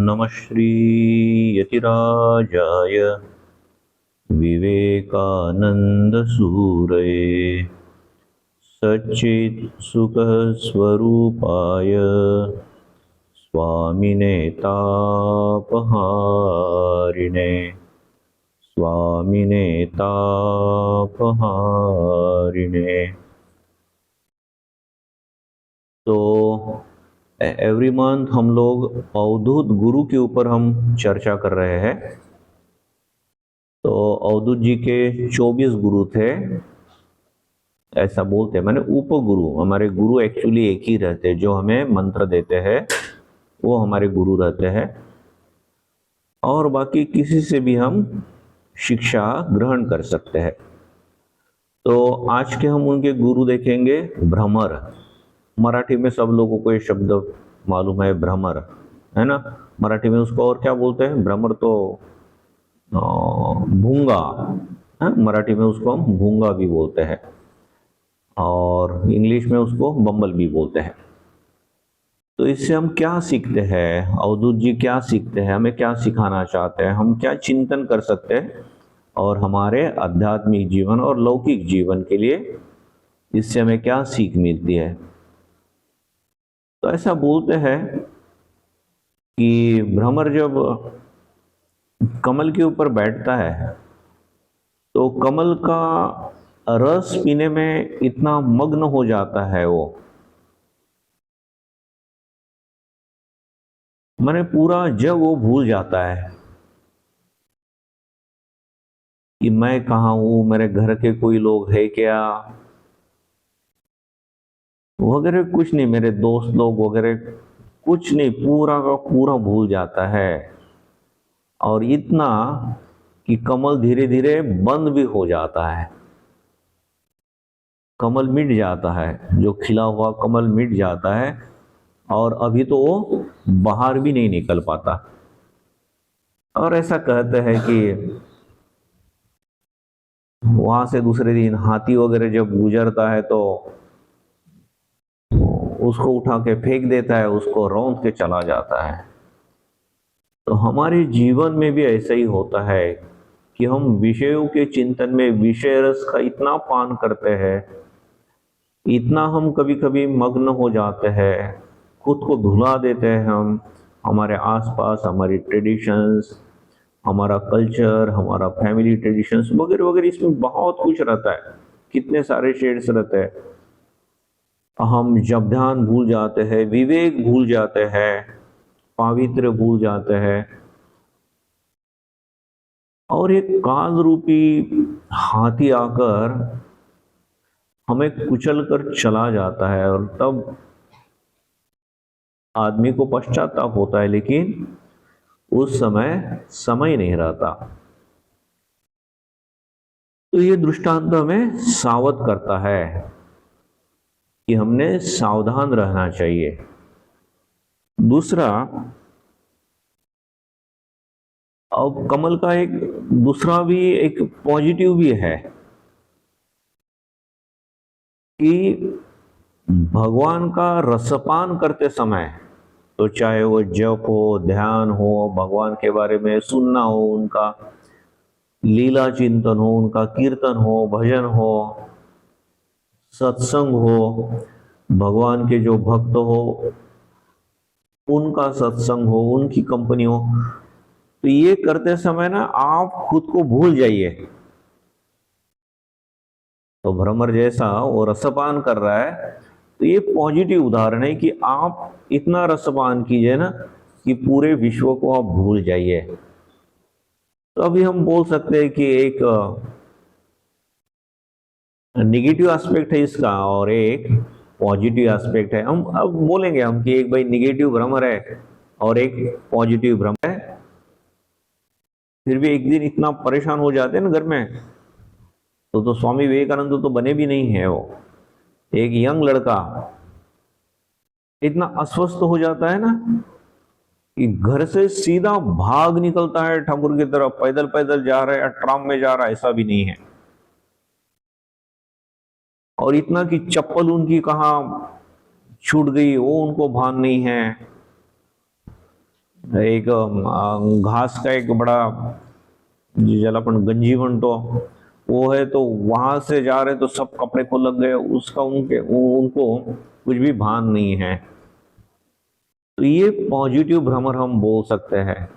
नमः श्री यतिराजाय विवेकानन्दसूरये सच्चित्सुखस्वरूपाय स्वामिने तापहारिणे स्वामिने तापहारिणे। तो every month हम लोग अवधूत गुरु के ऊपर हम चर्चा कर रहे हैं। तो अवधूत जी के 24 गुरु थे, ऐसा बोलते हैं, माने उपगुरु। हमारे गुरु एक्चुअली एक ही रहते हैं, जो हमें मंत्र देते हैं वो हमारे गुरु रहते हैं, और बाकी किसी से भी हम शिक्षा ग्रहण कर सकते हैं। तो आज के हम उनके गुरु देखेंगे भ्रमर। मराठी में सब लोगों को ये शब्द मालूम है, भ्रमर, है ना। मराठी में उसको और क्या बोलते हैं? भ्रमर तो भूंगा है, मराठी में उसको हम भूंगा भी बोलते हैं, और इंग्लिश में उसको बम्बल भी बोलते हैं। तो इससे हम क्या सीखते हैं? अवधूत जी क्या सीखते हैं? हमें क्या सिखाना चाहते हैं? हम क्या चिंतन कर सकते हैं और हमारे आध्यात्मिक जीवन और लौकिक जीवन के लिए इससे हमें क्या सीख मिलती है? तो ऐसा बोलते हैं कि भ्रमर जब कमल के ऊपर बैठता है तो कमल का रस पीने में इतना मग्न हो जाता है वो, माने पूरा जग वो भूल जाता है कि मैं कहाँ हूं, मेरे घर के कोई लोग है क्या वगैरह, कुछ नहीं, मेरे दोस्त लोग वगैरह कुछ नहीं, पूरा का पूरा भूल जाता है। और इतना कि कमल धीरे धीरे बंद भी हो जाता है, कमल मिट जाता है, जो खिला हुआ कमल मिट जाता है, और अभी तो वो बाहर भी नहीं निकल पाता। और ऐसा कहते हैं कि वहां से दूसरे दिन हाथी वगैरह जब गुजरता है तो उसको उठा के फेंक देता है, उसको रौंद के चला जाता है। तो हमारे जीवन में भी ऐसा ही होता है कि हम विषयों के चिंतन में विषय रस का इतना पान करते हैं, इतना हम कभी कभी मग्न हो जाते हैं, खुद को भुला देते हैं हम, हमारे आसपास हमारी ट्रेडिशंस, हमारा कल्चर, हमारा फैमिली ट्रेडिशंस वगैरह वगैरह, इसमें बहुत कुछ रहता है, कितने सारे शेड्स रहते हैं। हम जब ध्यान भूल जाते हैं, विवेक भूल जाते हैं, पावित्र भूल जाते हैं, और एक काल रूपी हाथी आकर हमें कुचल कर चला जाता है, और तब आदमी को पश्चाताप होता है, लेकिन उस समय नहीं रहता। तो ये दृष्टांत हमें सावध करता है कि हमने सावधान रहना चाहिए। दूसरा, अब कमल का एक दूसरा भी एक पॉजिटिव भी है कि भगवान का रसपान करते समय, तो चाहे वो जप हो, ध्यान हो, भगवान के बारे में सुनना हो, उनका लीला चिंतन हो, उनका कीर्तन हो, भजन हो, सत्संग हो, भगवान के जो भक्त हो उनका सत्संग हो, उनकी कंपनी हो, तो ये करते समय ना आप खुद को भूल जाइए। तो भ्रमर जैसा वो रसपान कर रहा है, तो ये पॉजिटिव उदाहरण है कि आप इतना रसपान कीजिए ना कि पूरे विश्व को आप भूल जाइए। तो अभी हम बोल सकते हैं कि एक निगेटिव एस्पेक्ट है इसका और एक पॉजिटिव एस्पेक्ट है। हम अब बोलेंगे हम कि एक भाई निगेटिव भ्रमर है और एक पॉजिटिव भ्रमर है। फिर भी एक दिन इतना परेशान हो जाते हैं ना घर में, तो स्वामी विवेकानंद तो बने भी नहीं है वो। एक यंग लड़का इतना अस्वस्थ हो जाता है ना कि घर से सीधा भाग निकलता है ठाकुर की तरफ, पैदल पैदल जा रहा है या ट्राम में जा रहा है ऐसा भी नहीं है। और इतना कि चप्पल उनकी कहाँ छूट गई वो उनको भान नहीं है। एक घास का एक बड़ा, ज्याला पण गंजी म्हणतो, वो है, तो वहां से जा रहे तो सब कपड़े को लग गए, उसका उनको कुछ भी भान नहीं है। तो ये पॉजिटिव भ्रमर हम बोल सकते हैं।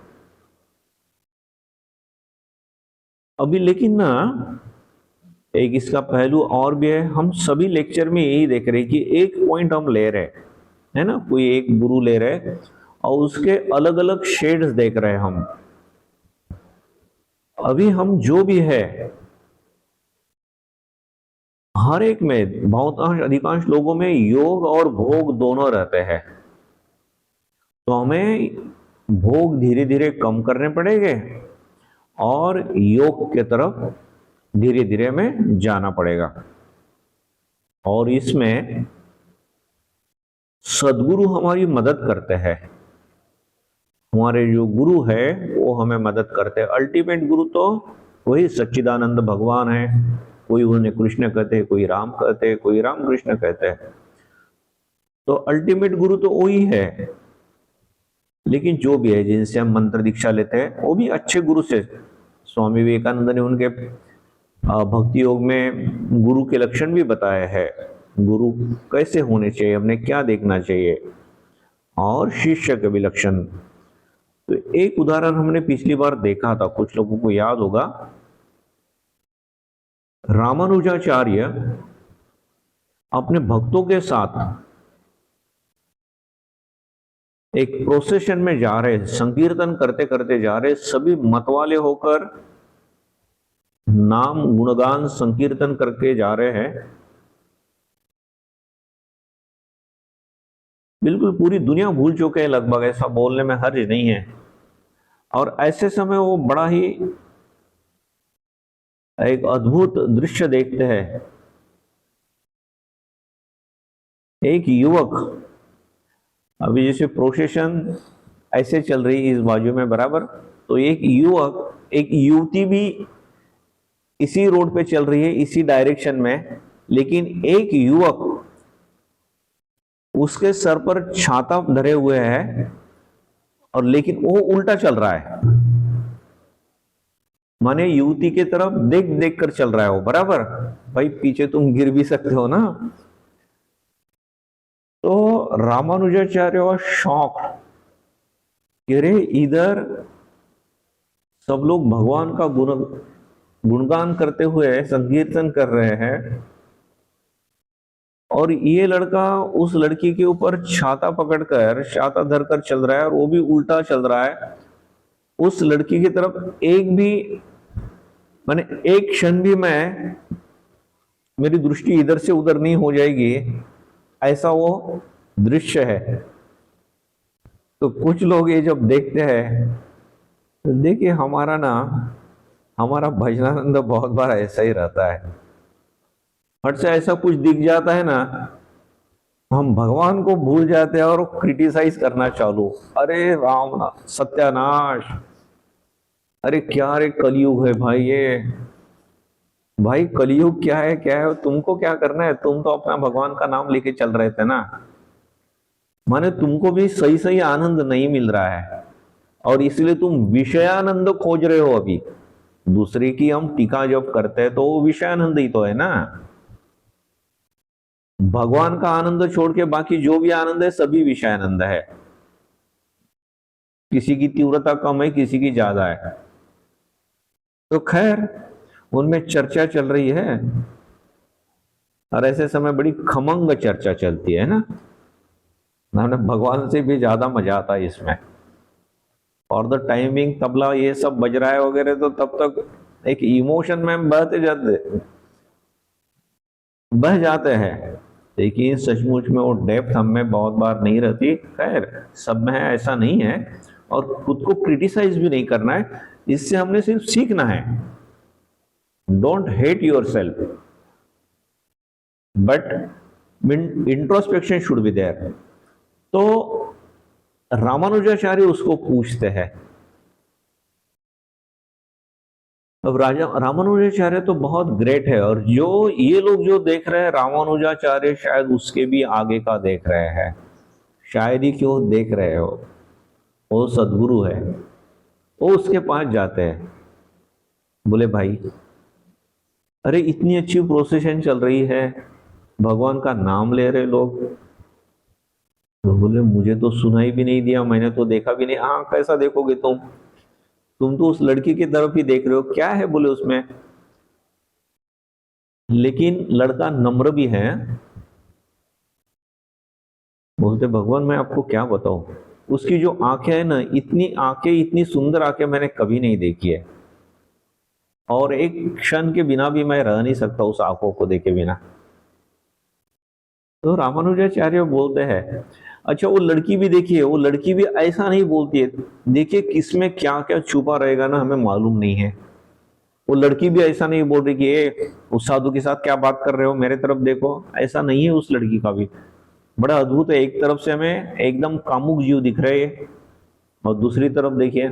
अभी लेकिन ना एक इसका पहलू और भी है, हम सभी लेक्चर में यही देख रहे हैं कि एक पॉइंट हम ले रहे हैं, है ना, कोई एक गुरु ले रहे हैं और उसके अलग अलग शेड्स देख रहे हैं हम। अभी हम जो भी है, हर एक में, बहुतांश अधिकांश लोगों में योग और भोग दोनों रहते हैं। तो हमें भोग धीरे धीरे कम करने पड़ेंगे और योग के तरफ धीरे धीरे में जाना पड़ेगा। और इसमें सदगुरु हमारी मदद करते हैं। हमारे जो गुरु है वो हमें मदद करते हैं। अल्टीमेट गुरु तो वही सच्चिदानंद भगवान है। कोई उन्हें कृष्ण कहते हैं, कोई राम कहते हैं, कोई राम कृष्ण कहते हैं। तो अल्टीमेट गुरु तो वही है। लेकिन जो भी है, जिनसे हम मंत्र दीक्षा लेते हैं, वो भी अच्छे गुरु से। स्वामी विवेकानंद ने उनके भक्ति योग में गुरु के लक्षण भी बताए हैं। गुरु कैसे होने चाहिए, हमने क्या देखना चाहिए, और शिष्य के भी लक्षण। तो एक उदाहरण हमने पिछली बार देखा था, कुछ लोगों को याद होगा। रामानुजाचार्य अपने भक्तों के साथ एक प्रोसेशन में जा रहे, संकीर्तन करते करते जा रहे, सभी मतवाले होकर नाम गुणगान संकीर्तन करके जा रहे हैं। बिल्कुल पूरी दुनिया भूल चुके हैं लगभग, ऐसा बोलने में हर्ज नहीं है। और ऐसे समय वो बड़ा ही एक अद्भुत दृश्य देखते हैं। एक युवक, अभी जैसे प्रोसेशन ऐसे चल रही है इस बाजू में बराबर, तो एक युवक, एक युवती भी इसी रोड पे चल रही है, इसी डायरेक्शन में, लेकिन एक युवक उसके सर पर छाता धरे हुए है और लेकिन वो उल्टा चल रहा है। माने युवती की तरफ देख देख कर चल रहा है वो, बराबर। भाई पीछे तुम गिर भी सकते हो ना। तो रामानुजाचार्य शौक, अरे इधर सब लोग भगवान का गुणगान करते हुए संकीर्तन कर रहे हैं, और ये लड़का उस लड़की के ऊपर छाता पकड़कर, छाता धरकर चल रहा है, और वो भी उल्टा चल रहा है। उस लड़की की तरफ एक भी, माने एक क्षण भी मैं, मेरी दृष्टि इधर से उधर नहीं हो जाएगी, ऐसा वो दृश्य है। तो कुछ लोग ये जब देखते हैं, तो देखिए हमारा भजनानंद बहुत बार ऐसा ही रहता है। फट से ऐसा कुछ दिख जाता है ना, हम भगवान को भूल जाते हैं और क्रिटिसाइज करना चालू। अरे राम सत्यानाश, अरे क्या, अरे कलयुग है भाई ये। भाई कलयुग क्या है, क्या है, तुमको क्या करना है? तुम तो अपना भगवान का नाम लेके चल रहे थे ना। माने तुमको भी सही सही आनंद नहीं मिल रहा है, और इसलिए तुम विषयानंद खोज रहे हो। अभी दूसरे की हम टीका जब करते हैं तो वो विषयानंद ही तो है ना। भगवान का आनंद छोड़ के बाकी जो भी आनंद है सभी विषयानंद है। किसी की तीव्रता कम है, किसी की ज्यादा है। तो खैर उनमें चर्चा चल रही है, और ऐसे समय बड़ी खमंग चर्चा चलती है ना। हमने भगवान से भी ज्यादा मजा आता है इसमें। और द टाइमिंग तबला ये सब बज रहा है वगैरह, तो तब तक एक इमोशन में बह जाते हैं। लेकिन सचमुच में वो डेप्थ हमें बहुत बार नहीं रहती। खैर सब में है ऐसा नहीं है, और खुद को क्रिटिसाइज भी नहीं करना है। इससे हमने सिर्फ सीखना है। Don't hate yourself, but introspection should be there. तो रामानुजाचार्य उसको पूछते हैं। अब रामानुजाचार्य तो बहुत ग्रेट है, और जो ये लोग जो देख रहे हैं रामानुजाचार्य शायद उसके भी आगे का देख रहे हैं। शायद ही क्यों देख रहे हो। वो सदगुरु है, वो उसके पास जाते हैं। बोले भाई, अरे इतनी अच्छी प्रोसेशन चल रही है, भगवान का नाम ले रहे लोग। तो बोले मुझे तो सुनाई भी नहीं दिया, मैंने तो देखा भी नहीं। हाँ, कैसा देखोगे तुम तो उस लड़की की तरफ ही देख रहे हो, क्या है बोले उसमें। लेकिन लड़का नम्र भी है। बोलते भगवान मैं आपको क्या बताऊं, उसकी जो आंखें है ना, इतनी आंखें, इतनी सुंदर आंखें मैंने कभी नहीं देखी है, और एक क्षण के बिना भी मैं रह नहीं सकता उस आंखों को देखे बिना। तो रामानुजाचार्य बोलते हैं, अच्छा वो लड़की भी देखिए, वो लड़की भी ऐसा नहीं बोलती है। देखिए किसमें क्या क्या छुपा रहेगा ना, हमें मालूम नहीं है। वो लड़की भी ऐसा नहीं बोल रही कि ए उस साधु के साथ क्या बात कर रहे हो, मेरे तरफ देखो। ऐसा नहीं है उस लड़की का भी। बड़ा अद्भुत है, एक तरफ से हमें एकदम कामुक जीव दिख रहे हैं, और दूसरी तरफ देखिए।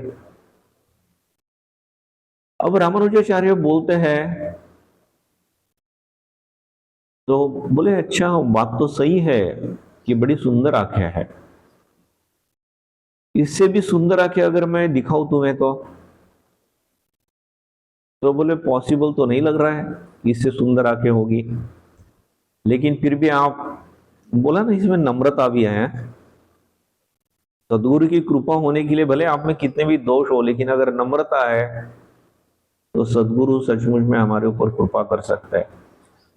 अब रामानुजाचार्य बोलते हैं, तो बोले अच्छा बात तो सही है कि बड़ी सुंदर आंखें है, इससे भी सुंदर आंखें अगर मैं दिखाऊं तुम्हें तो बोले पॉसिबल तो नहीं लग रहा है इससे सुंदर आंखें होगी। लेकिन फिर भी आप, बोला ना इसमें नम्रता भी है। सदगुरु की कृपा होने के लिए भले आप में कितने भी दोष हो, लेकिन अगर नम्रता है तो सदगुरु सचमुच में हमारे ऊपर कृपा कर सकता है।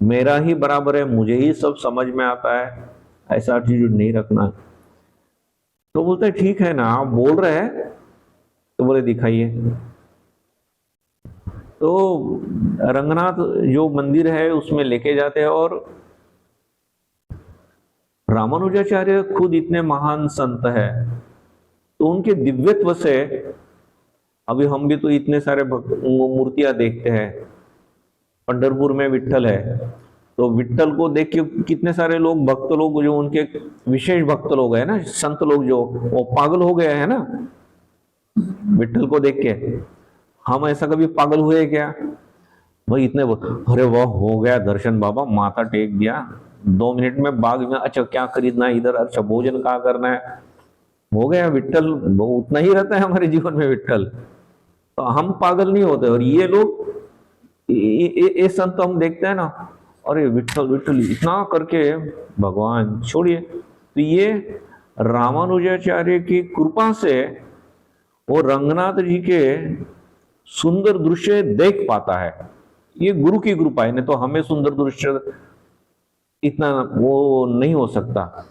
मेरा ही बराबर है, मुझे ही सब समझ में आता है, ऐसा एटीट्यूड नहीं रखना। तो बोलते हैं ठीक है ना, आप बोल रहे हैं, तो बोले दिखाइए। तो रंगनाथ जो मंदिर है उसमें लेके जाते हैं, और रामानुजाचार्य खुद इतने महान संत है, तो उनके दिव्यत्व से, अभी हम भी तो इतने सारे मूर्तियां देखते हैं। पंढरपुर में विट्ठल है, तो विट्ठल को देख के कितने सारे लोग, भक्त लोग, जो उनके विशेष भक्त लोग हैं ना, संत लोग, जो वो पागल हो गए हैं ना विट्ठल को देख के। हम ऐसा कभी पागल हुए क्या भाई, इतने अरे वाह हो गया दर्शन बाबा, माथा टेक दिया, 2 मिनट में बाग में, अच्छा क्या खरीदना है इधर, अच्छा भोजन कहाँ करना है, हो गया विट्ठल। वो उतना ही रहता है हमारे जीवन में विट्ठल। तो हम पागल नहीं होते, और ये लोग, ये संत हम देखते हैं ना, अरे विट्ठल विट्ठल इतना करके, भगवान छोड़िए। तो ये रामानुजाचार्य की कृपा से वो रंगनाथ जी के सुंदर दृश्य देख पाता है। ये गुरु की कृपा है, नहीं तो हमें सुंदर दृश्य इतना वो नहीं हो सकता,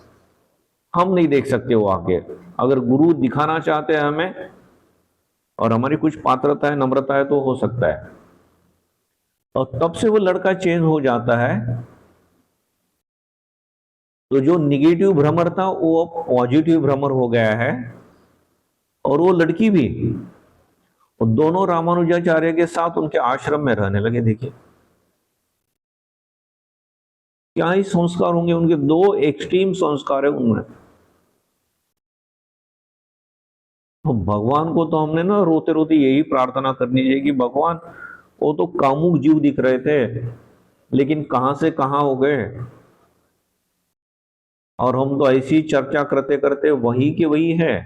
हम नहीं देख सकते वो आगे। अगर गुरु दिखाना चाहते हैं हमें, और हमारी कुछ पात्रता है, नम्रता है, तो हो सकता है। और तब से वो लड़का चेंज हो जाता है। तो जो निगेटिव भ्रमर था वो पॉजिटिव भ्रमर हो गया है, और वो लड़की भी, और दोनों रामानुजाचार्य के साथ उनके आश्रम में रहने लगे। देखिए क्या ही संस्कार होंगे उनके, दो एक्सट्रीम संस्कार है उनमें। तो भगवान को तो हमने ना रोते रोते यही प्रार्थना करनी चाहिए कि भगवान, वो तो कामुक जीव दिख रहे थे, लेकिन कहां से कहां हो गए, और हम तो ऐसी चर्चा करते करते वही के वही है।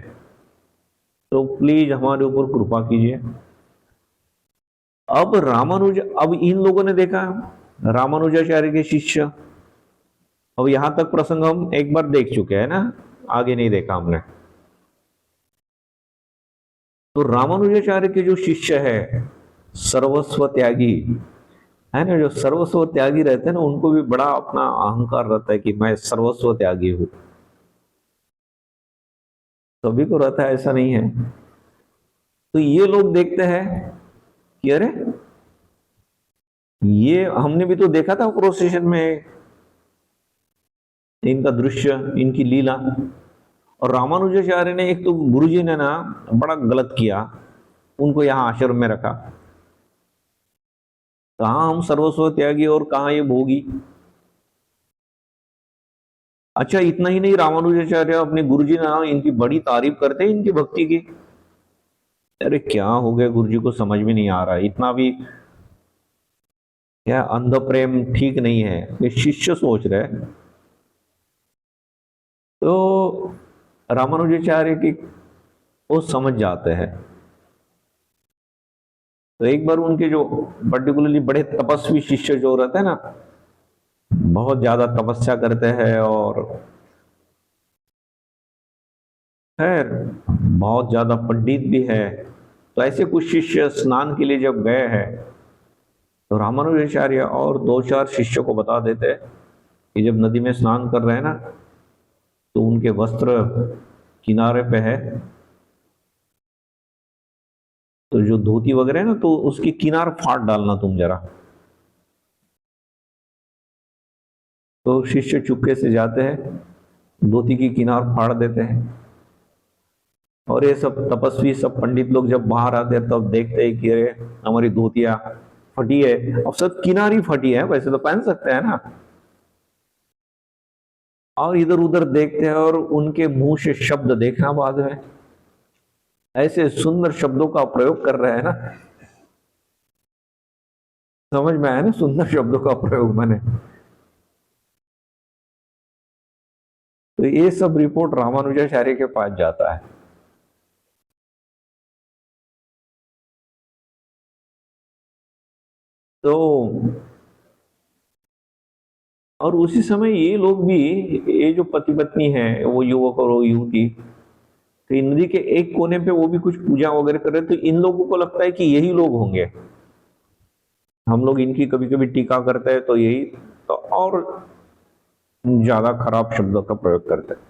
तो प्लीज हमारे ऊपर कृपा कीजिए। अब इन लोगों ने देखा, रामानुजाचार्य के शिष्य, अब यहां तक प्रसंग हम एक बार देख चुके हैं ना, आगे नहीं देखा हमने। तो रामानुजाचार्य के जो शिष्य है, सर्वस्व त्यागी है ना, जो सर्वस्व त्यागी रहते हैं ना, उनको भी बड़ा अपना अहंकार रहता है कि मैं सर्वस्व त्यागी हूं। सभी को रहता है, ऐसा नहीं है। तो ये लोग देखते हैं कि अरे, ये हमने भी तो देखा था प्रोसेशन में इनका दृश्य, इनकी लीला। और रामानुजाचार्य ने, एक तो गुरुजी ने ना बड़ा गलत किया, उनको यहां आश्रम में रखा। कहां हम सर्वस्व त्यागी और कहां ये भोगी। अच्छा इतना ही नहीं, रामानुजाचार्य अपने गुरुजी ने इनकी बड़ी तारीफ करते हैं, इनकी भक्ति की। अरे क्या हो गया गुरुजी को समझ में नहीं आ रहा, इतना भी क्या अंध प्रेम ठीक नहीं है, ये शिष्य सोच रहे। तो रामानुजाचार्य की वो समझ जाते हैं। तो एक बार उनके जो पर्टिकुलरली बड़े तपस्वी शिष्य जो रहते हैं ना, बहुत ज्यादा तपस्या करते हैं और खैर बहुत ज्यादा पंडित भी है, तो ऐसे कुछ शिष्य स्नान के लिए जब गए हैं तो रामानुजाचार्य और दो चार शिष्यों को बता देते हैं कि जब नदी में स्नान कर रहे हैं ना, तो उनके वस्त्र किनारे पे है, तो जो धोती वगैरह है ना, तो उसकी किनार फाड़ डालना तुम जरा। तो शिष्य चुपके से जाते हैं, धोती की किनार फाड़ देते हैं, और ये सब तपस्वी सब पंडित लोग जब बाहर आते हैं तब देखते हैं कि अरे हमारी धोतियां फटी है। अब सब किनारी फटी है, वैसे तो पहन सकते हैं ना, और इधर उधर देखते हैं और उनके मुंह से शब्द देखना बाद में, ऐसे सुंदर शब्दों का प्रयोग कर रहे हैं ना, समझ में आया ना सुंदर शब्दों का प्रयोग मैंने। तो ये सब रिपोर्ट रामानुजाचार्य के पास जाता है। तो और उसी समय ये लोग भी, ये जो पति पत्नी है, वो युवक और वो युवती, तो नदी के एक कोने पे वो भी कुछ पूजा वगैरह कर रहे, तो इन लोगों को लगता है कि यही लोग होंगे, हम लोग इनकी कभी कभी टीका करते हैं तो यही, तो और ज्यादा खराब शब्दों का प्रयोग करते हैं।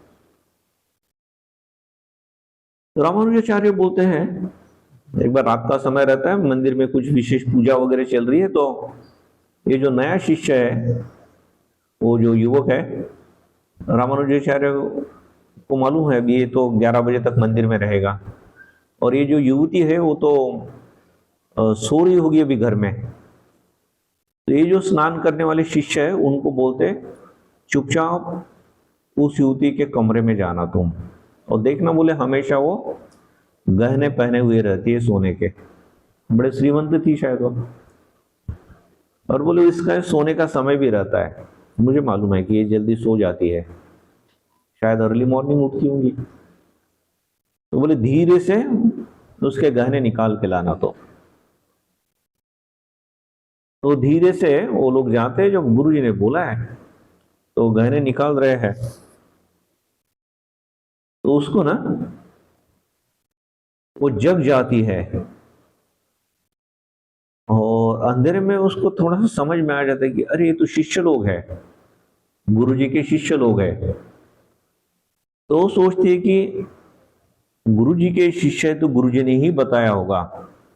तो रामानुजाचार्य बोलते हैं, एक बार रात का समय रहता है, मंदिर में कुछ विशेष पूजा वगैरह चल रही है, तो ये जो नया शिष्य है, वो जो युवक है, रामानुजाचार्य को मालूम है अभी ये तो 11 बजे तक मंदिर में रहेगा, और ये जो युवती है वो तो सो रही होगी अभी घर में। तो ये जो स्नान करने वाले शिष्य है उनको बोलते, चुपचाप उस युवती के कमरे में जाना तुम, और देखना बोले हमेशा वो गहने पहने हुए रहती है सोने के, बड़े श्रीमंत थी शायद वो, और बोले इसका सोने का समय भी रहता है, मुझे मालूम है कि ये जल्दी सो जाती है, शायद अर्ली मॉर्निंग उठती होंगी। तो बोले धीरे से उसके गहने निकाल के लाना। तो धीरे से वो लोग जाते हैं, जो गुरु जी ने बोला है, तो गहने निकाल रहे हैं, तो उसको ना वो जग जाती है, और अंधेरे में उसको थोड़ा सा समझ में आ जाता है कि अरे ये तो शिष्य लोग हैं, गुरु जी के शिष्य लोग हैं। तो वो सोचती है कि गुरु जी के शिष्य है तो गुरु जी ने ही बताया होगा,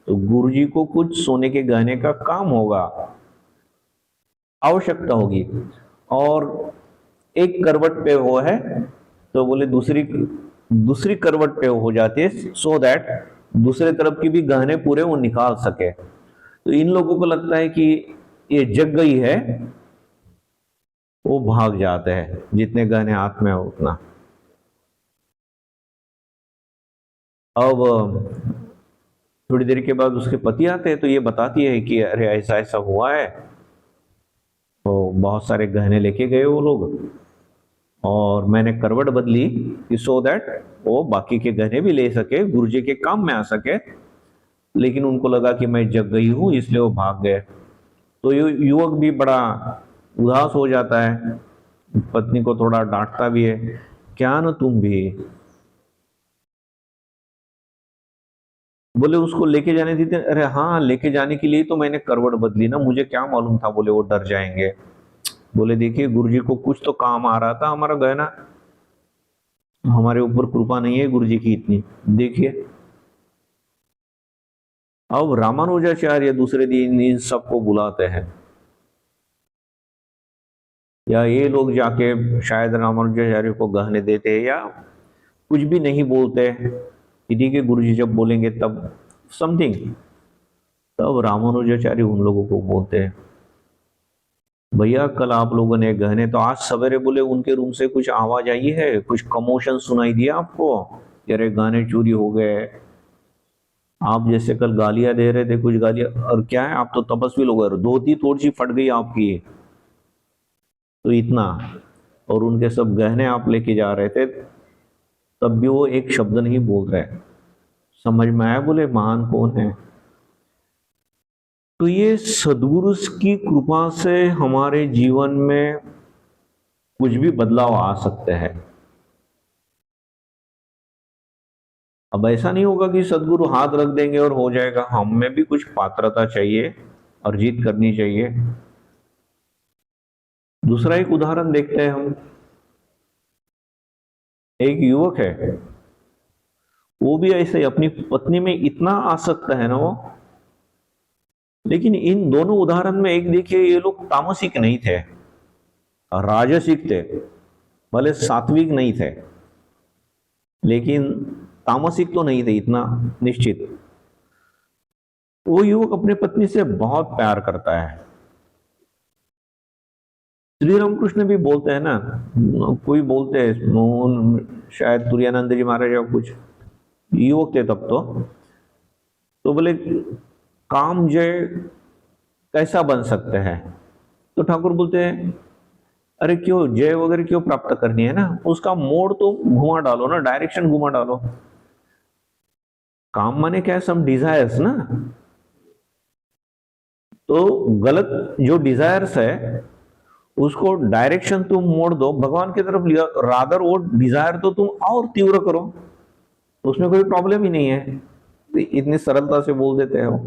तो गुरु जी को कुछ सोने के गहने का काम होगा, आवश्यकता होगी, और एक करवट पे वो है, तो बोले दूसरी दूसरी करवट पे हो जाती है, सो दैट दूसरे तरफ की भी गहने पूरे वो निकाल सके। तो इन लोगों को लगता है कि ये जग गई है, वो भाग जाते हैं, जितने गहने हाथ में हो उतना। अब थोड़ी देर के बाद उसके पति आते हैं, तो ये बताती है कि अरे ऐसा ऐसा हुआ है, तो बहुत सारे गहने लेके गए वो लोग, और मैंने करवट बदली कि सो दैट वो बाकी के गहने भी ले सके, गुरुजी के काम में आ सके, लेकिन उनको लगा कि मैं जग गई हूं इसलिए वो भाग गए। तो युवक भी बड़ा उदास हो जाता है, पत्नी को थोड़ा डांटता भी है, क्या ना तुम भी, बोले उसको लेके जाने देते, अरे हाँ लेके जाने के लिए तो मैंने करवट बदली ना, मुझे क्या मालूम था, बोले वो डर जाएंगे। बोले देखिए गुरुजी को कुछ तो काम आ रहा था हमारा गहना, हमारे ऊपर कृपा नहीं है गुरुजी की इतनी, देखिए। अब रामानुजाचार्य दूसरे दिन इन सबको बुलाते हैं, या ये लोग जाके शायद रामानुजाचार्य को गहने देते हैं, या कुछ भी नहीं बोलते कि ठीक है गुरुजी जब बोलेंगे तब समथिंग। तब रामानुजाचार्य उन लोगों को बोलते हैं, भैया कल आप लोगों ने गहने, तो आज सवेरे बोले उनके रूम से कुछ आवाज आई है, कुछ कमोशन सुनाई दिया आपको, अरे गहने चोरी हो गए, आप जैसे कल गालियां दे रहे थे कुछ गालियां, और क्या है आप तो तपस्वी लोग हैं, धोती थोड़ी सी फट गई आपकी, तो इतना, और उनके सब गहने आप लेके जा रहे थे, तब भी वो एक शब्द नहीं बोल रहे। समझ में आया? बोले महान कौन है? तो ये सद्गुरु की कृपा से हमारे जीवन में कुछ भी बदलाव आ सकते हैं। अब ऐसा नहीं होगा कि सदगुरु हाथ रख देंगे और हो जाएगा, हम में भी कुछ पात्रता चाहिए और जीत करनी चाहिए। दूसरा एक उदाहरण देखते हैं हम। एक युवक है, वो भी ऐसे अपनी पत्नी में इतना आसक्त है ना वो, लेकिन इन दोनों उदाहरण में एक देखिए, ये लोग तामसिक नहीं थे, राजसिक थे, भले सात्विक नहीं थे, लेकिन तामसिक तो नहीं थे इतना निश्चित। वो युवक अपने पत्नी से बहुत प्यार करता है। श्री रामकृष्ण भी बोलते हैं ना, कोई बोलते हैं, शायद तुरानंद जी महाराज या कुछ युवक थे तब तो बोले काम जय कैसा बन सकते हैं? तो ठाकुर बोलते हैं अरे क्यों जय वगैरह क्यों प्राप्त करनी है ना, उसका मोड़ तो घुमा डालो ना, डायरेक्शन घुमा डालो। काम माने क्या है? सम डिजायर्स ना। तो गलत जो डिजायर्स है उसको डायरेक्शन तुम मोड़ दो, भगवान की तरफ लिया, रादर वो डिजायर तो तुम और तीव्र करो, उसमें कोई प्रॉब्लम ही नहीं है। तो इतनी सरलता से बोल देते हैं वो।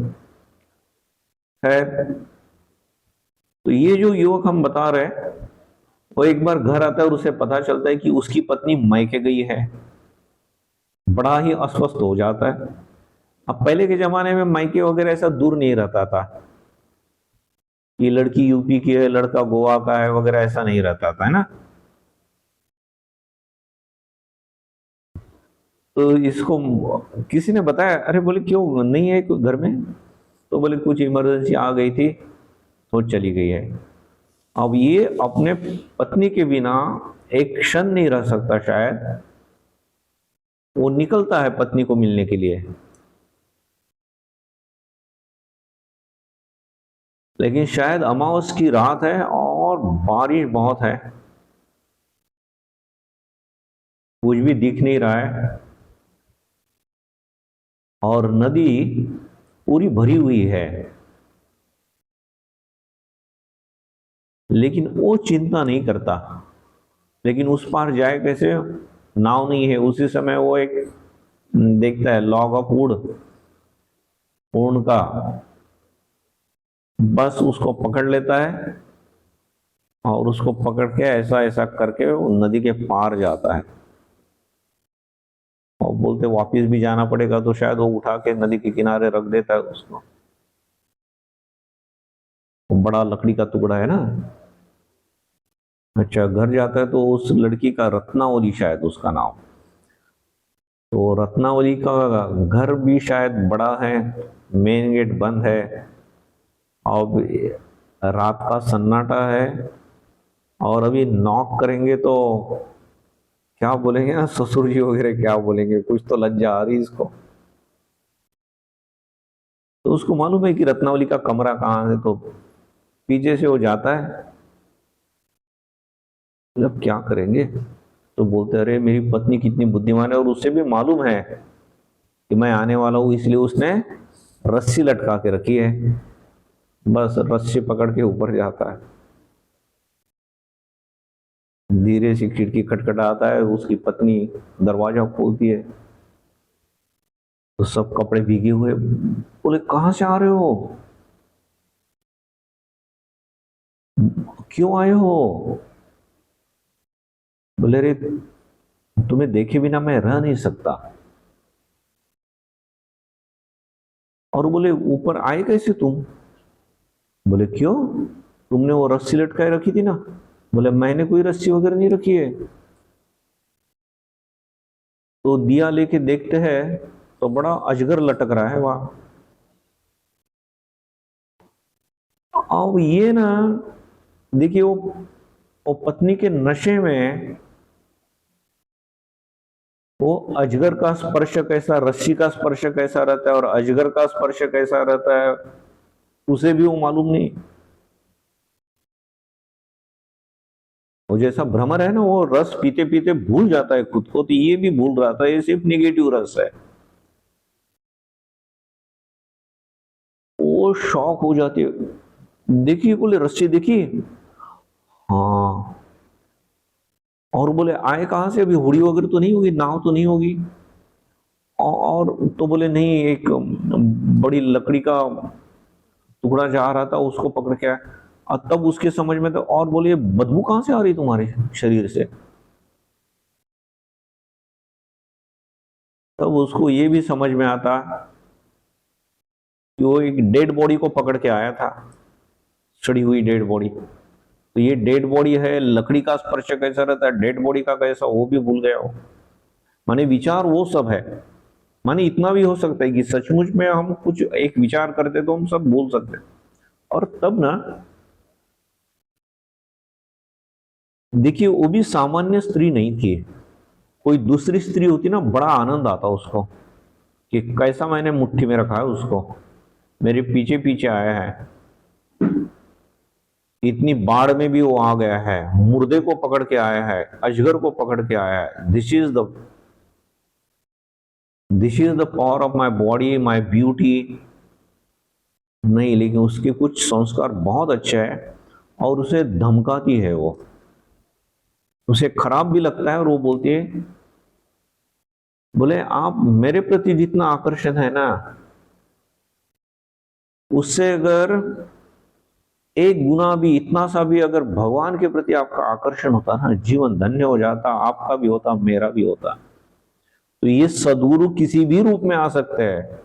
खैर, तो ये जो युवक हम बता रहे हैं, वो एक बार घर आता है और उसे पता चलता है कि उसकी पत्नी मायके गई है। बड़ा ही अस्वस्थ हो जाता है। अब पहले के जमाने में मायके वगैरह ऐसा दूर नहीं रहता था, ये लड़की यूपी की है, लड़का गोवा का है वगैरह, ऐसा नहीं रहता था, है ना। तो इसको किसी ने बताया, अरे बोले क्यों नहीं है घर में? तो बोले कुछ इमरजेंसी आ गई थी तो चली गई है। अब ये अपने पत्नी के बिना एक क्षण नहीं रह सकता, शायद वो निकलता है पत्नी को मिलने के लिए, लेकिन शायद अमावस की रात है और बारिश बहुत है, कुछ भी दिख नहीं रहा है, और नदी पूरी भरी हुई है, लेकिन वो चिंता नहीं करता। लेकिन उस पार जाए कैसे? नाव नहीं है। उसी समय वो एक देखता है लॉग ऑफ वुड, ऊन का, बस उसको पकड़ लेता है और उसको पकड़ के ऐसा ऐसा करके वो नदी के पार जाता है। और बोलते वापिस भी जाना पड़ेगा तो शायद वो उठा के नदी के किनारे रख देता है उसको। बड़ा लकड़ी का टुकड़ा है ना। अच्छा, घर जाता है तो उस लड़की का रत्नावली, शायद उसका नाम, तो रत्नावली का घर भी शायद बड़ा है, मेन गेट बंद है, अब रात का सन्नाटा है, और अभी नॉक करेंगे तो क्या बोलेंगे ना, ससुर जी वगैरह क्या बोलेंगे, कुछ तो लज्जा आ रही इसको। तो उसको मालूम है कि रत्नावली का कमरा कहाँ है, तो पीछे से वो जाता है। अब क्या करेंगे? तो बोलते अरे मेरी पत्नी कितनी बुद्धिमान है, और उससे भी मालूम है कि मैं आने वाला हूं, इसलिए उसने रस्सी लटका के रखी है, बस रस्सी पकड़ के ऊपर जाता है। धीरे से खिड़की खटखटाता है, उसकी पत्नी दरवाजा खोलती है तो सब कपड़े भीगे हुए। बोले कहां से आ रहे हो, क्यों आए हो? बोले रे तुम्हें देखे बिना मैं रह नहीं सकता। और बोले ऊपर आए कैसे तुम? बोले क्यों, तुमने वो रस्सी लटकाए रखी थी ना। बोले मैंने कोई रस्सी वगैरह नहीं रखी है। तो दिया लेके देखते हैं तो बड़ा अजगर लटक रहा है वहां। अब ये ना देखिए, वो पत्नी के नशे में वो अजगर का स्पर्श कैसा, रस्सी का स्पर्श कैसा रहता है और अजगर का स्पर्श कैसा रहता है, उसे भी वो मालूम नहीं। वो जैसा भ्रमर है ना, वो रस पीते पीते भूल जाता है खुद को, तो ये भी भूल रहा था, ये सिर्फ निगेटिव रस है। वो शॉक हो जाते, देखिए बोले रस्सी देखिए, हाँ, और बोले आए कहाँ से, अभी हुड़ी वगैरह तो नहीं होगी, नाव तो नहीं होगी, और तो बोले नहीं, एक बड़ी लकड़ी का टुकड़ा जा रहा था, उसको पकड़ के आया। और तब उसके समझ में तो, और बोले बदबू कहाँ से आ रही तुम्हारे शरीर से, तब उसको ये भी समझ में आता कि वो एक डेड बॉडी को पकड़ के आया था, सड़ी हुई डेड बॉडी। तो ये डेड बॉडी है, लकड़ी का स्पर्श कैसा रहता है, डेड बॉडी का कैसा, वो भी भूल गया हो। माने विचार वो सब है। माने इतना भी हो सकता है कि सचमुच में हम कुछ एक विचार करते तो हम सब भूल सकते। और तब ना देखिए, वो भी सामान्य स्त्री नहीं थी, कोई दूसरी स्त्री होती ना, बड़ा आनंद आता उसको कि कैसा मैंने मुट्ठी में रखा है उसको, मेरे पीछे पीछे आया है, इतनी बाढ़ में भी वो आ गया है, मुर्दे को पकड़ के आया है, अजगर को पकड़ के आया है। This is the power of my body, my beauty. नहीं, लेकिन उसके कुछ संस्कार बहुत अच्छे हैं, और उसे धमकाती है वो, उसे खराब भी लगता है, और वो बोलती है, बोले आप मेरे प्रति जितना आकर्षण है ना, उससे अगर एक गुना भी, इतना सा भी अगर भगवान के प्रति आपका आकर्षण होता ना, जीवन धन्य हो जाता, आपका भी होता, मेरा भी होता। तो ये सद्गुरु किसी भी रूप में आ सकते हैं,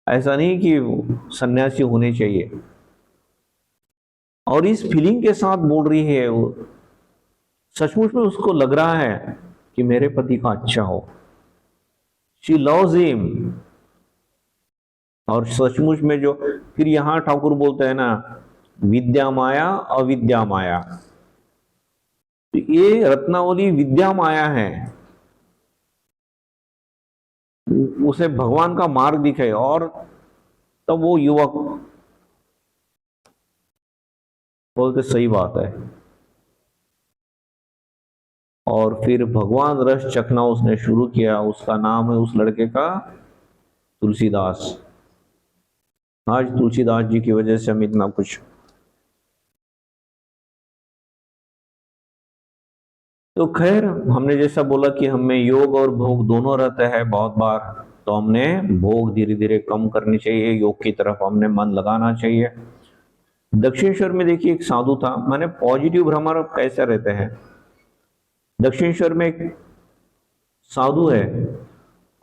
ऐसा नहीं कि सन्यासी होने चाहिए। और इस फीलिंग के साथ बोल रही है वो, सचमुच में उसको लग रहा है कि मेरे पति का अच्छा हो, शी लव्स हिम। और सचमुच में जो फिर यहां ठाकुर बोलते हैं ना, विद्या माया अविद्या माया, तो ये रत्नावली विद्या माया है, उसे भगवान का मार्ग दिखे। और तब वो युवक बोलते सही बात है, और फिर भगवान रस चखना उसने शुरू किया। उसका नाम है उस लड़के का तुलसीदास। आज तुलसीदास जी की वजह से हम इतना कुछ। तो खैर, हमने जैसा बोला कि हमें योग और भोग दोनों रहते हैं बहुत बार, तो हमने भोग धीरे धीरे कम करनी चाहिए, योग की तरफ हमने मन लगाना चाहिए। दक्षिणेश्वर में देखिए एक साधु था, माने पॉजिटिव भ्रमर कैसे रहते हैं। दक्षिणेश्वर में एक साधु है,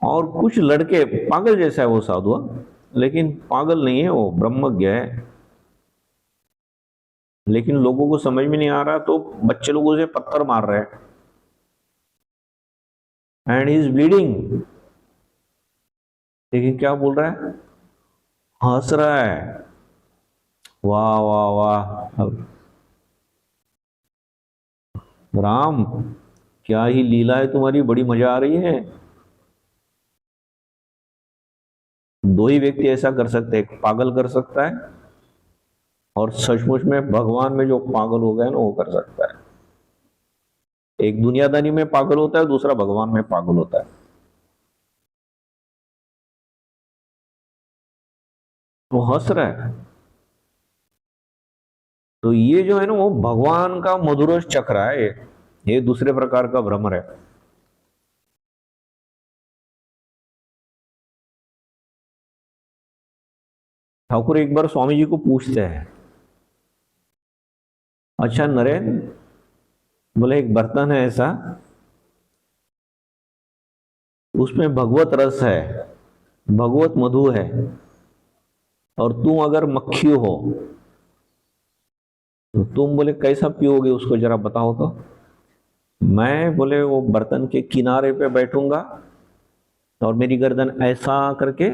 और कुछ लड़के, पागल जैसा है वो साधु, लेकिन पागल नहीं है, वो ब्रह्मज्ञ है, लेकिन लोगों को समझ में नहीं आ रहा, तो बच्चे लोगों से पत्थर मार रहे हैं, एंड ही इज ब्लीडिंग। लेकिन क्या बोल रहा है, हंस रहा है, वाह वाह वाह राम, क्या ही लीला है तुम्हारी, बड़ी मजा आ रही है। दो ही व्यक्ति ऐसा कर सकते हैं, एक पागल कर सकता है, और सचमुच में भगवान में जो पागल हो गया ना, वो कर सकता है। एक दुनियादारी में पागल होता है, दूसरा भगवान में पागल होता है। वो हंस रहा है, तो ये जो है ना, वो भगवान का मधुरस चख रहा है, ये दूसरे प्रकार का भ्रमर है। ठाकुर एक बार स्वामी जी को पूछते हैं, अच्छा नरेंद्र, बोले एक बर्तन है ऐसा, उसमें भगवत रस है, भगवत मधु है, और तुम अगर मक्खी हो, तो तुम बोले कैसा पियोगे उसको, जरा बताओ तो। मैं बोले वो बर्तन के किनारे पे बैठूंगा, और मेरी गर्दन ऐसा करके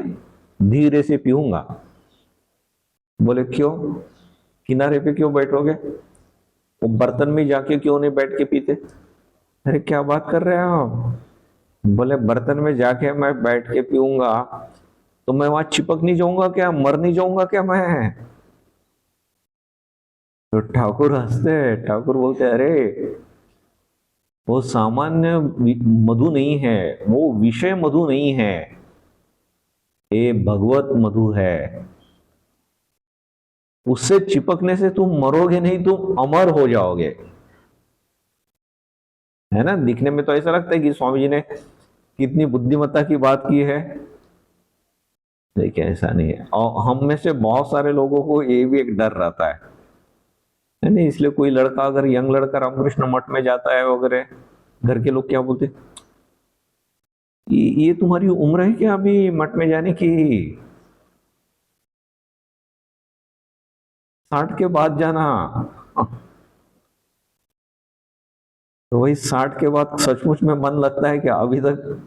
धीरे से पीऊंगा। बोले क्यों, किनारे पे क्यों बैठोगे, वो बर्तन में जाके क्यों नहीं बैठ के पीते। अरे क्या बात कर रहे हो आप, बोले बर्तन में जाके मैं बैठ के पीऊंगा, तो मैं वहां चिपक नहीं जाऊंगा क्या, मर नहीं जाऊंगा क्या मैं। तो ठाकुर हंसते हैं, ठाकुर बोलते हैं, अरे वो सामान्य मधु नहीं है, वो विषय मधु नहीं है, ये भगवत मधु है, उससे चिपकने से तुम मरोगे नहीं, तुम अमर हो जाओगे। है ना, दिखने में तो ऐसा लगता है कि स्वामी जी ने कितनी बुद्धिमत्ता की बात की है, लेकिन ऐसा नहीं है। और हम में से बहुत सारे लोगों को ये भी एक डर रहता है ना, इसलिए कोई लड़का अगर यंग लड़का रामकृष्ण मठ में जाता है वगैरह, घर के लोग क्या बोलते, ये तुम्हारी उम्र है क्या अभी मठ में जाने की, 60 के बाद जाना। तो वही 60 के बाद सचमुच में मन लगता है कि अभी तक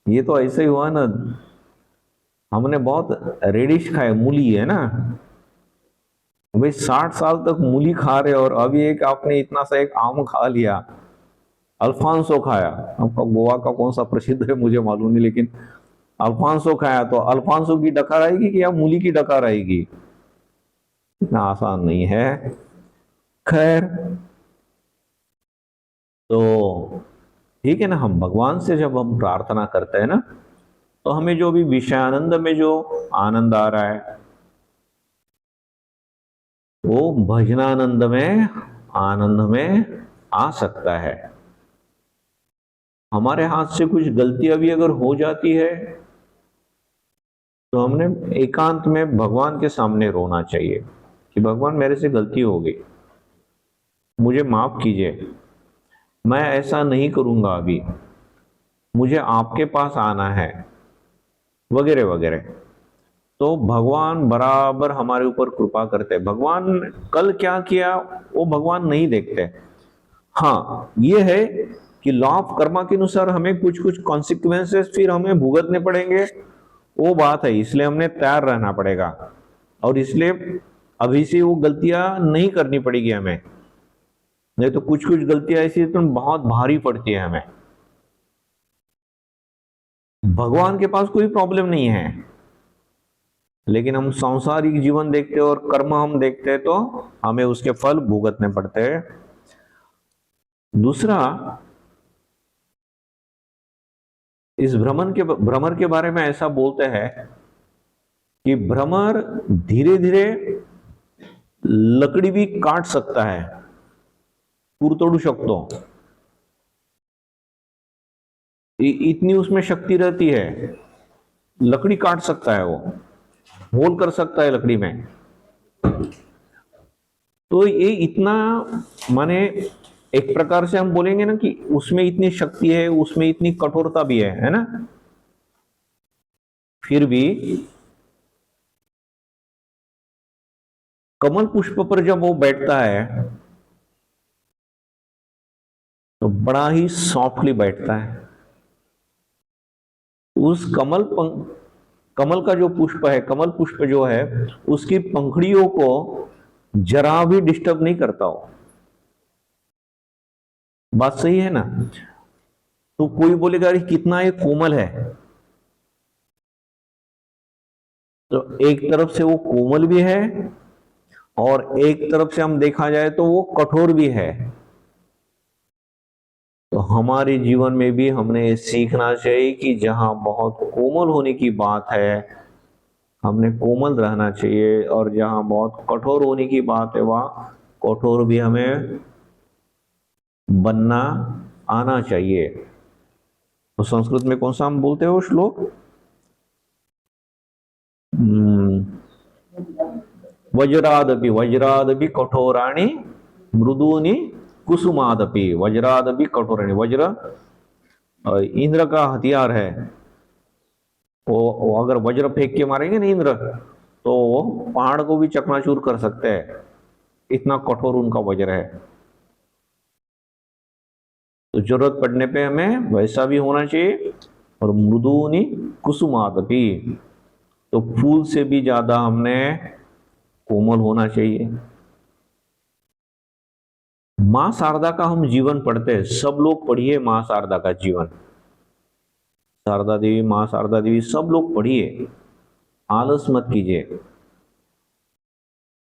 ये तो ऐसे ही हुआ ना, हमने बहुत रेडिश खाए, मूली है ना, भाई 60 साल तक मूली खा रहे और अभी एक आपने इतना सा एक आम खा लिया, अल्फांसो खाया। आपका गोवा का कौन सा प्रसिद्ध है मुझे मालूम नहीं, लेकिन अल्फांसो खाया, तो अल्फांसो की डकार आएगी कि या मूली की डकार आएगी, इतना आसान नहीं है। खैर, तो ठीक है ना, हम भगवान से जब हम प्रार्थना करते हैं ना, तो हमें जो भी विषयानंद में जो आनंद आ रहा है, वो भजनानंद में आनंद में आ सकता है। हमारे हाथ से कुछ गलतियां भी अगर हो जाती है, तो हमने एकांत में भगवान के सामने रोना चाहिए कि भगवान मेरे से गलती हो गई, मुझे माफ कीजिए, मैं ऐसा नहीं करूंगा, अभी मुझे आपके पास आना है, वगैरह वगैरह। तो भगवान बराबर हमारे ऊपर कृपा करते हैं। भगवान कल क्या किया वो भगवान नहीं देखते। हाँ, ये है कि लॉ ऑफ कर्मा के अनुसार हमें कुछ कुछ कॉन्सिक्वेंसेस फिर हमें भुगतने पड़ेंगे, वो बात है, इसलिए हमने तैयार रहना पड़ेगा, और इसलिए अभी से वो गलतियां नहीं करनी पड़ेगी हमें, नहीं तो कुछ कुछ गलतियां ऐसी तो बहुत भारी पड़ती है हमें। भगवान के पास कोई प्रॉब्लम नहीं है, लेकिन हम सांसारिक जीवन देखते हैं और कर्म हम देखते हैं, तो हमें उसके फल भुगतने पड़ते हैं। दूसरा, इस भ्रमर के बारे में ऐसा बोलते हैं कि भ्रमर धीरे धीरे लकड़ी भी काट सकता है, पूर तोड़ू शकतो, इतनी उसमें शक्ति रहती है, लकड़ी काट सकता है, वो होल कर सकता है लकड़ी में। तो ये इतना, माने एक प्रकार से हम बोलेंगे ना कि उसमें इतनी शक्ति है, उसमें इतनी कठोरता भी है ना, फिर भी कमल पुष्प पर जब वो बैठता है तो बड़ा ही सॉफ्टली बैठता है। उस कमल का जो पुष्प है, कमल पुष्प जो है, उसकी पंखड़ियों को जरा भी डिस्टर्ब नहीं करता हो। बात सही है ना? तो कोई बोलेगा अरे कितना ये कोमल है, तो एक तरफ से वो कोमल भी है और एक तरफ से हम देखा जाए तो वो कठोर भी है। तो हमारे जीवन में भी हमने सीखना चाहिए कि जहां बहुत कोमल होने की बात है, हमने कोमल रहना चाहिए, और जहां बहुत कठोर होने की बात है, वहां कठोर भी हमें बनना आना चाहिए। तो संस्कृत में कौन सा हम बोलते हैं वो श्लोक, वज्रादपि वज्रादपि कठोराणि मृदूनि कुसुमादपि, वज्रादपि कठोराणि, वज्र इंद्र का हथियार है, वो अगर वज्र फेंक के मारेंगे ना इंद्र, तो वो पहाड़ को भी चकनाचूर कर सकते हैं, इतना कठोर उनका वज्र है। तो जरूरत पड़ने पे हमें वैसा भी होना चाहिए। और मृदूनि कुसुमादपि, तो फूल से भी ज्यादा हमने कोमल होना चाहिए। मां शारदा का हम जीवन पढ़ते हैं, सब लोग पढ़िए मां शारदा का जीवन, शारदा देवी, मां शारदा देवी, सब लोग पढ़िए, आलस मत कीजिए।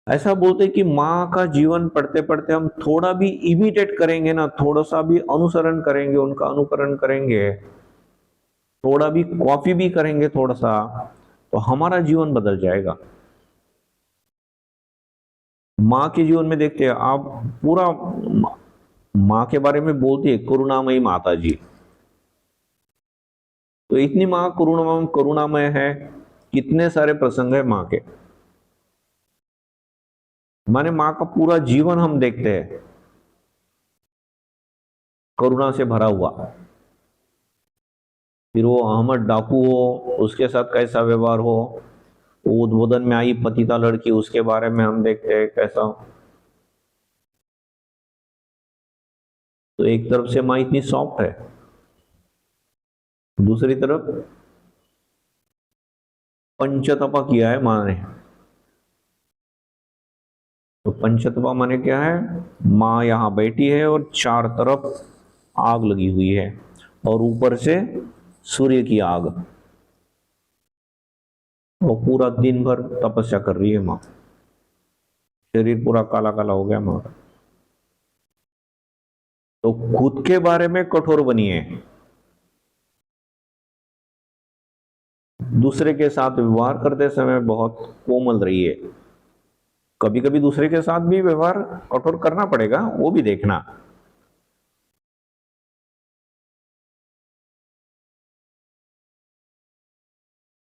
ऐसा बोलते कि माँ का जीवन पढ़ते पढ़ते हम थोड़ा भी इमिटेट करेंगे ना, थोड़ा सा भी अनुसरण करेंगे, उनका अनुकरण करेंगे, थोड़ा भी कॉपी भी करेंगे थोड़ा सा, तो हमारा जीवन बदल जाएगा। माँ के जीवन में देखते हैं आप, पूरा माँ के बारे में बोलती है करुणामयी माता जी। तो इतनी माँ करुणामय है, कितने सारे प्रसंग है माँ के। माने माँ का पूरा जीवन हम देखते हैं करुणा से भरा हुआ। फिर वो अहमद डाकू हो, उसके साथ कैसा व्यवहार हो, वो उद्बोधन में आई पतिता लड़की, उसके बारे में हम देखते हैं कैसा। तो एक तरफ से माँ इतनी सॉफ्ट है, दूसरी तरफ पंचतपा किया है माँ ने। तो पंचतपा माने क्या है, माँ यहाँ बैठी है और चार तरफ आग लगी हुई है और ऊपर से सूर्य की आग, वो पूरा दिन भर तपस्या कर रही है माँ। शरीर पूरा काला काला हो गया माँ का। तो खुद के बारे में कठोर बनिए, दूसरे के साथ व्यवहार करते समय बहुत कोमल रहिए। कभी कभी दूसरे के साथ भी व्यवहार कठोर करना पड़ेगा, वो भी देखना।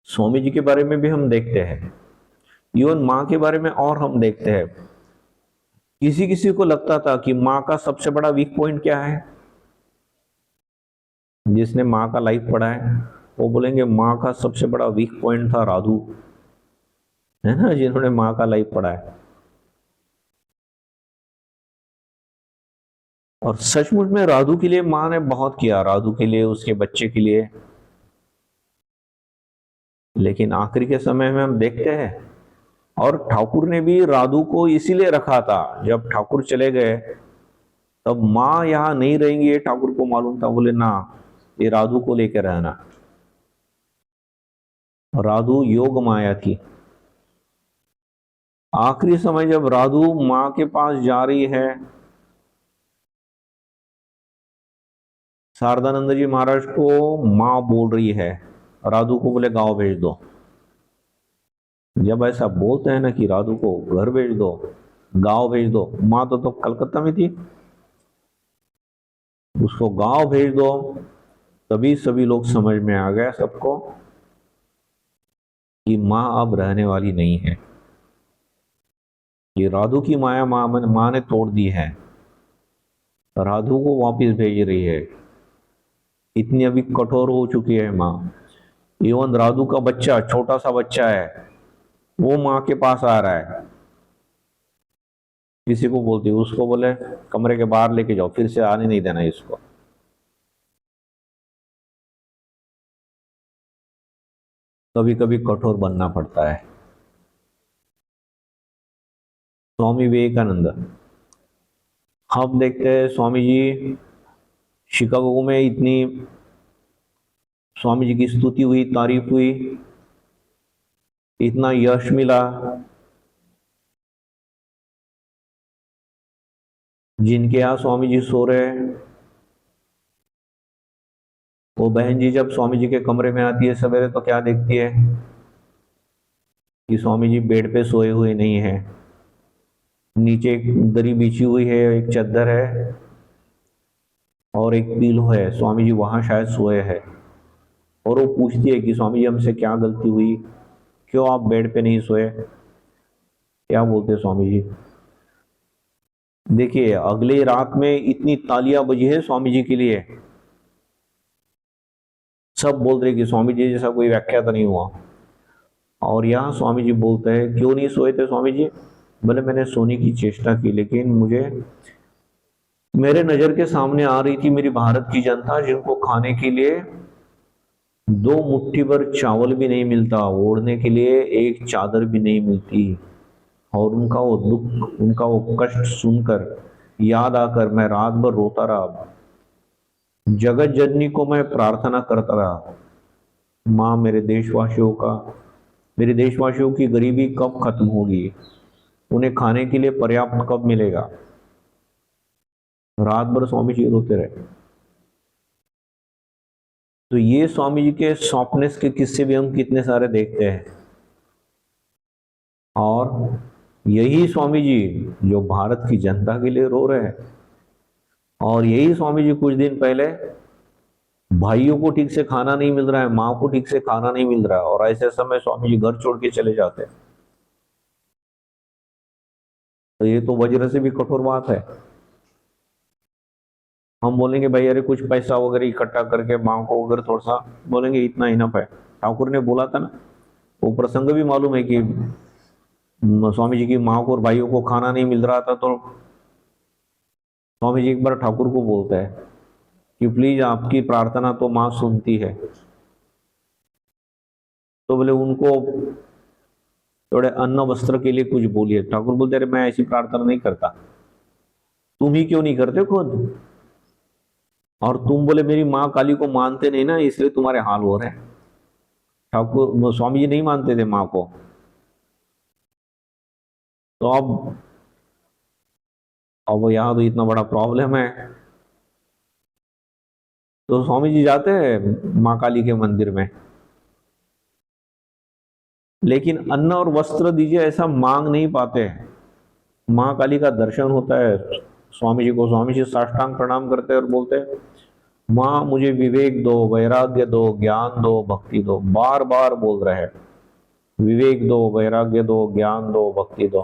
स्वामी जी के बारे में भी हम देखते हैं, इवन माँ के बारे में और हम देखते हैं। किसी किसी को लगता था कि माँ का सबसे बड़ा वीक पॉइंट क्या है, जिसने माँ का लाइफ पढ़ा है वो बोलेंगे माँ का सबसे बड़ा वीक पॉइंट था राधु, है ना, जिन्होंने माँ का लाइफ पढ़ा है। और सचमुच में राधु के लिए माँ ने बहुत किया, राधु के लिए, उसके बच्चे के लिए। लेकिन आखिरी के समय में हम देखते हैं, और ठाकुर ने भी राधु को इसीलिए रखा था, जब ठाकुर चले गए तब माँ यहाँ नहीं रहेंगी ये ठाकुर को मालूम था। बोले ना, ये राधु को लेकर रहना। राधु योग माया थी। आखिरी समय जब राधु माँ के पास जा रही है, शारदानंद जी महाराज को माँ बोल रही है, राधु को बोले गांव भेज दो। जब ऐसा बोलते हैं ना कि राधु को घर भेज दो, गांव भेज दो, माँ तो कलकत्ता में थी, उसको गांव भेज दो, तभी सभी लोग समझ में आ गया सबको कि माँ अब रहने वाली नहीं है। ये राधु की माया माँ ने तोड़ दी है, राधु को वापस भेज रही है। इतनी अभी कठोर हो चुकी है माँ। इवन राधु का बच्चा, छोटा सा बच्चा है, वो माँ के पास आ रहा है, किसी को बोलती है, उसको बोले कमरे के बाहर लेके जाओ, फिर से आने नहीं देना इसको। कभी कभी कठोर बनना पड़ता है। स्वामी विवेकानंद, हम देखते हैं स्वामी जी शिकागो में, इतनी स्वामी जी की स्तुति हुई, तारीफ हुई, इतना यश मिला। जिनके यहाँ स्वामी जी सो रहे हैं, वो बहन जी जब स्वामी जी के कमरे में आती है सवेरे तो क्या देखती है कि स्वामी जी बेड पे सोए हुए नहीं है, नीचे एक दरी बिछी हुई है, एक चादर है और एक पीलो है, स्वामी जी वहां शायद सोए हैं। और वो पूछती है कि स्वामी जी हमसे क्या गलती हुई, क्यों आप बेड पे नहीं सोए। क्या बोलते स्वामी जी, देखिए अगले रात में इतनी तालियां बजी है स्वामी जी के लिए, सब बोल रहे कि स्वामी जी जैसा कोई व्याख्या तो नहीं हुआ। और यहाँ स्वामी जी बोलते हैं क्यों नहीं सोए थे स्वामी जी, बोले मैंने सोने की चेष्टा की, लेकिन मुझे, मेरे नजर के सामने आ रही थी मेरी भारत की जनता, जिनको खाने के लिए दो मुट्ठी भर चावल भी नहीं मिलता, ओढ़ने के लिए एक चादर भी नहीं मिलती, और उनका वो दुख, उनका वो कष्ट सुनकर, याद आकर मैं रात भर रोता रहा। जगत जननी को मैं प्रार्थना करता रहा, माँ मेरे देशवासियों की गरीबी कब खत्म होगी, उन्हें खाने के लिए पर्याप्त कब मिलेगा। रात भर स्वामी जी रोते रहे। तो ये स्वामी जी के सॉफ्टनेस के किस्से भी हम कितने सारे देखते हैं। और यही स्वामी जी जो भारत की जनता के लिए रो रहे हैं, और यही स्वामी जी कुछ दिन पहले भाइयों को ठीक से खाना नहीं मिल रहा है, माँ को ठीक से खाना नहीं मिल रहा है, और ऐसे समय स्वामी जी घर छोड़ के चले जाते हैं। तो ये तो वज्र से भी कठोर बात है। हम बोलेंगे भाई अरे कुछ पैसा वगैरह इकट्ठा करके माँ को अगर थोड़ा सा बोलेंगे इतना इनफ है। ठाकुर ने बोला था ना, वो प्रसंग भी मालूम है कि स्वामी जी की माँ को और भाइयों को खाना नहीं मिल रहा था, तो स्वामी जी एक बार ठाकुर को बोलते हैं कि प्लीज आपकी प्रार्थना तो माँ सुनती है। तो बोले उनको थोड़े अन्न वस्त्र के लिए कुछ बोलिए। ठाकुर बोलते अरे मैं ऐसी प्रार्थना नहीं करता, तुम ही क्यों नहीं करते खुद? और तुम बोले मेरी माँ काली को मानते नहीं ना, इसलिए तुम्हारे हाल हो रहे हैं। ठाकुर स्वामी जी नहीं मानते थे माँ को। तो अब यहाँ तो इतना बड़ा प्रॉब्लम है। तो स्वामी जी जाते हैं माँ काली के मंदिर में, लेकिन अन्न और वस्त्र दीजिए ऐसा मांग नहीं पाते हैं। माँ काली का दर्शन होता है स्वामी जी को, स्वामी जी साष्टांग प्रणाम करते हैं और बोलते हैं माँ मुझे विवेक दो, वैराग्य दो, ज्ञान दो, भक्ति दो। बार बार बोल रहे हैं विवेक दो, वैराग्य दो, ज्ञान दो, भक्ति दो।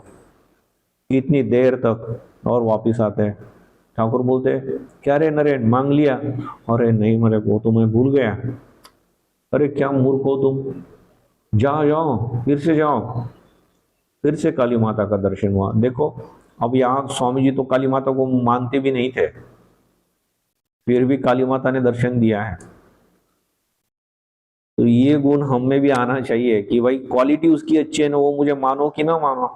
कितनी देर तक और वापिस आते हैं। ठाकुर बोलते क्या रे नरेन मांग लिया? अरे नहीं मेरे को तो मैं भूल गया। अरे क्या मूर्ख हो तुम, जाओ जाओ फिर से जाओ। फिर से काली माता का दर्शन हुआ। देखो अब यहाँ स्वामी जी तो काली माता को मानते भी नहीं थे, फिर भी काली माता ने दर्शन दिया है। तो ये गुण हम में भी आना चाहिए कि भाई क्वालिटी उसकी अच्छी है ना, वो मुझे मानो कि ना मानो,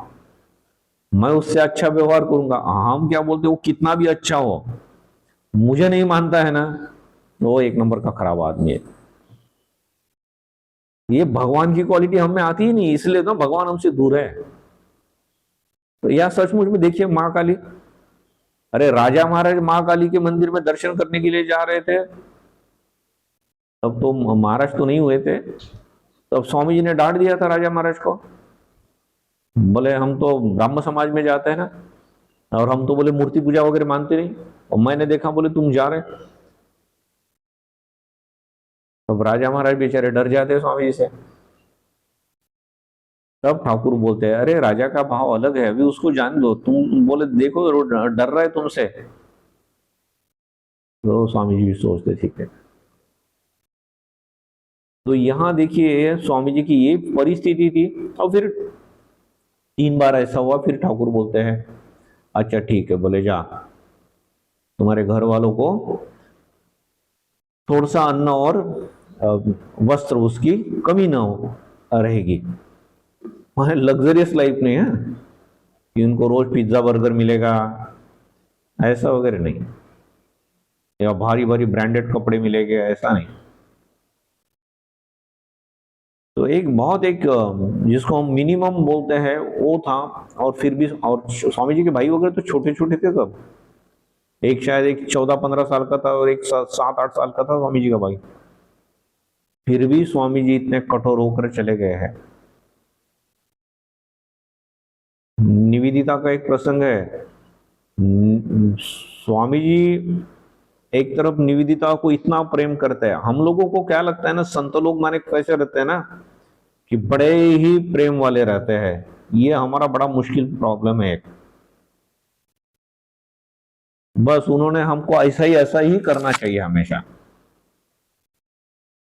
मैं उससे अच्छा व्यवहार करूंगा। हम क्या बोलते, वो कितना भी अच्छा हो, मुझे नहीं मानता है ना, वो एक नंबर का खराब आदमी है। ये भगवान की क्वालिटी हम में आती ही नहीं, इसलिए तो भगवान हमसे दूर है। तो यह सचमुच में देखिए माँ काली, अरे राजा महाराज माँ काली के मंदिर में दर्शन करने के लिए जा रहे थे, तब तो महाराज तो नहीं हुए थे, तब स्वामी जी ने डांट दिया था राजा महाराज को। बोले हम तो ब्राह्मण समाज में जाते हैं ना, और हम तो बोले मूर्ति पूजा वगैरह मानते नहीं, और मैंने देखा बोले तुम जा रहे। तब राजा महाराज बेचारे डर जाते स्वामी जी से। तब ठाकुर बोलते हैं अरे राजा का भाव अलग है, अभी उसको जान लो। तुम बोले देखो डर रहा है तुमसे। तो स्वामी जी भी सोचते ठीक है। तो यहां देखिए स्वामी जी की ये परिस्थिति थी। और फिर 3 बार ऐसा हुआ, फिर ठाकुर बोलते हैं अच्छा ठीक है, बोले जा तुम्हारे घर वालों को थोड़ा सा अन्न और वस्त्र उसकी कमी ना हो रहेगी। वहां लग्जरियस लाइफ नहीं है कि उनको रोज पिज्जा बर्गर मिलेगा, ऐसा वगैरह नहीं, या भारी भारी ब्रांडेड कपड़े मिलेंगे, ऐसा नहीं। तो एक बहुत एक जिसको हम मिनिमम बोलते हैं वो था। और फिर भी, और स्वामी जी के भाई वगैरह तो छोटे छोटे थे सब। एक शायद एक 14-15 साल का था, और एक 7-8 साल का था स्वामी जी का भाई। फिर भी स्वामी जी इतने कठोर होकर चले गए हैं। निवेदिता का एक प्रसंग है। स्वामी जी एक तरफ निवेदिता को इतना प्रेम करते हैं, हम लोगों को क्या लगता है ना, संत लोग माने कैसे रहते हैं ना कि बड़े ही प्रेम वाले रहते हैं। ये हमारा बड़ा मुश्किल प्रॉब्लम है एक। बस उन्होंने हमको ऐसा ही करना चाहिए हमेशा।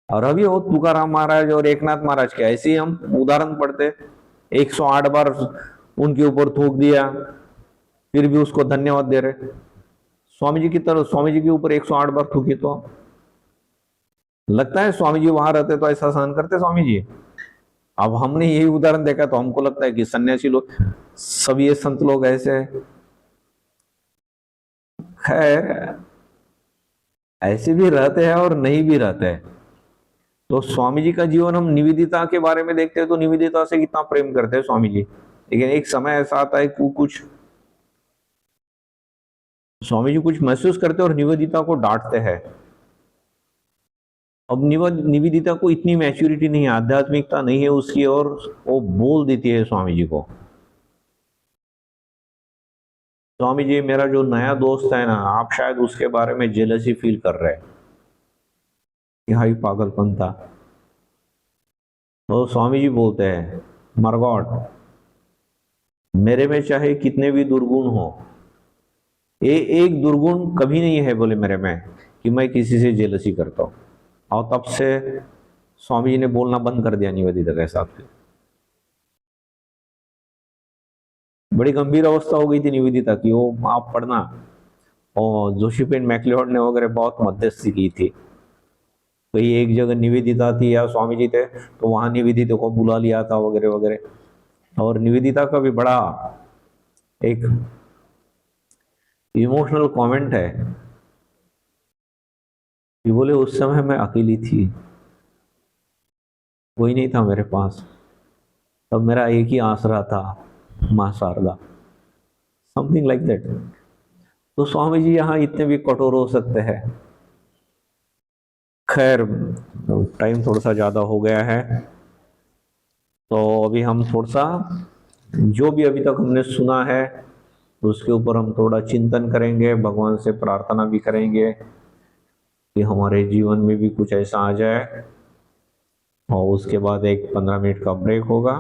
और अभी वो तुकाराम महाराज और एकनाथ महाराज के ऐसे ही हम उदाहरण पढ़ते, 108 बार उनके ऊपर थूक दिया, फिर भी उसको धन्यवाद दे रहे। स्वामी जी की तरफ, स्वामी जी के ऊपर 108 बार थूकी तो लगता है स्वामी जी वहां रहते तो ऐसा सहन करते स्वामी जी? अब हमने यही उदाहरण देखा तो हमको लगता है कि सन्यासी लोग सब, ये संत लोग ऐसे हैं। खैर ऐसे भी रहते हैं और नहीं भी रहते हैं। तो स्वामी जी का जीवन हम निवेदिता के बारे में देखते हैं तो निवेदिता से कितना प्रेम करते हैं स्वामी जी। लेकिन एक समय ऐसा आता है कि कुछ स्वामी जी कुछ महसूस करते हैं और निवेदिता को डांटते हैं। अब निवेदिता को इतनी मैच्योरिटी नहीं है, आध्यात्मिकता नहीं है उसकी, और वो बोल देती है स्वामी जी को, स्वामी जी मेरा जो नया दोस्त है ना, आप शायद उसके बारे में जेलसी फील कर रहे हैं। यह ही पागलपन था। तो स्वामी जी बोलते हैं, मरगॉड, मेरे में चाहे कितने भी दुर्गुण हो, एक दुर्गुण कभी नहीं है बोले मेरे में कि मैं किसी से जेलसी करता हूं। और तब से स्वामी जी ने बोलना बंद कर दिया निवेदिता के साथ। बड़ी गंभीर अवस्था हो गई थी निवेदिता की, वो आप पढ़ना। और जोशीफिन मैक्लियोड ने वगैरह बहुत मध्यस्थी की थी। कहीं एक जगह निवेदिता थी या स्वामी जी थे, तो वहां निवेदिता को बुला लिया था वगैरह वगैरह। और निवेदिता का भी बड़ा एक इमोशनल कमेंट है कि बोले उस समय मैं अकेली थी, कोई नहीं था मेरे पास, तब मेरा एक ही आसरा था, माँ शारदा, समथिंग लाइक दैट। तो स्वामी जी यहाँ इतने भी कठोर हो सकते हैं। खैर, टाइम थोड़ा सा ज्यादा हो गया है, तो अभी हम थोड़ा सा जो भी अभी तक हमने सुना है उसके ऊपर हम थोड़ा चिंतन करेंगे, भगवान से प्रार्थना भी करेंगे कि हमारे जीवन में भी कुछ ऐसा आ जाए। और उसके बाद एक 15 मिनट का ब्रेक होगा।